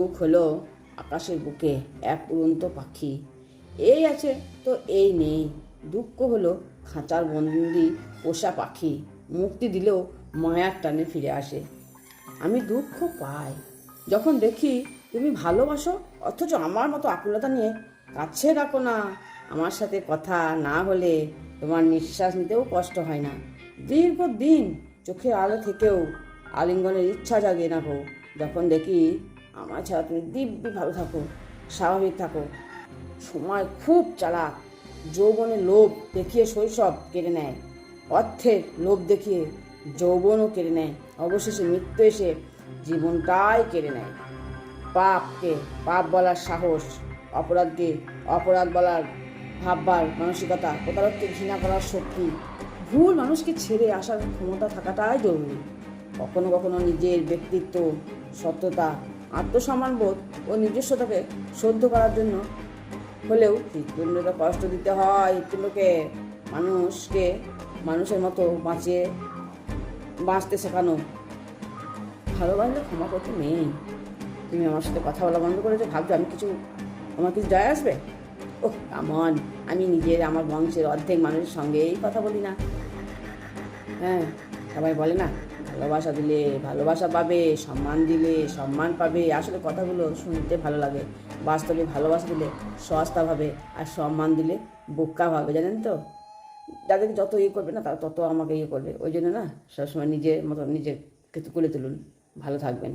সুখ হলো আকাশের বুকে এক উড়ন্ত পাখি, এই আছে তো এই নেই। দুঃখ হলো খাঁচার বন্দি পোষা পাখি, মুক্তি দিলেও মায়ার টানে ফিরে আসে। আমি দুঃখ পাই যখন দেখি তুমি ভালোবাসো, অথচ আমার মতো আকুলতা নিয়ে কাছে রাখো না। আমার সাথে কথা না হলে তোমার নিঃশ্বাস নিতেও কষ্ট হয় না। দীর্ঘদিন চোখের আলো থেকেও আলিঙ্গনের ইচ্ছা জাগে না গো। যখন দেখি আমার ছাড়া তুমি দিব্যি ভালো থাকো, স্বাভাবিক থাকো। সময় খুব চালাক, যৌবনের লোভ দেখিয়ে শৈশব কেড়ে নেয়, অর্থের লোভ দেখিয়ে যৌবনও কেড়ে নেয়, অবশেষে মৃত্যু এসে জীবনটাই কেড়ে নেয়। পাপকে পাপ বলার সাহস, অপরাধকে অপরাধ বলার ভাববার মানসিকতা, প্রতারককে ঘৃণা করার শক্তি, ভুল মানুষকে ছেড়ে আসার ক্ষমতা থাকাটাই জরুরি। কখনো কখনো নিজের ব্যক্তিত্ব, সত্যতা, আত্মসম্মানবোধ ও নিজস্বতাকে সহ্য করার জন্য হলেও হৃৎপিণ্ডকে কষ্ট দিতে হয়। হৃৎপিণ্ডকে মানুষকে মানুষের মতো বাঁচতে শেখানো। ভালোবাসলে ক্ষমা করতে নেই। তুমি আমার সাথে কথা বলা বন্ধ করেছো, ভাবছো আমার কিছু যায় আসবে? ওহ কামন, আমি আমার বংশের অর্ধেক মানুষের সঙ্গেই কথা বলি না। হ্যাঁ, সবাই বলে না ভালোবাসা দিলে ভালোবাসা পাবে, সম্মান দিলে সম্মান পাবে। আসলে কথাগুলো শুনতে ভালো লাগে, বাস্তবে ভালোবাসা দিলে সস্তা ভাবে, আর সম্মান দিলে বোকা ভাবে, জানেন তো। যাদেরকে যত করবে না তারা তত আমাকে করবে। ওই জন্য না সবসময় নিজের মতো নিজেকে তুলে তুলুন, ভালো থাকবেন।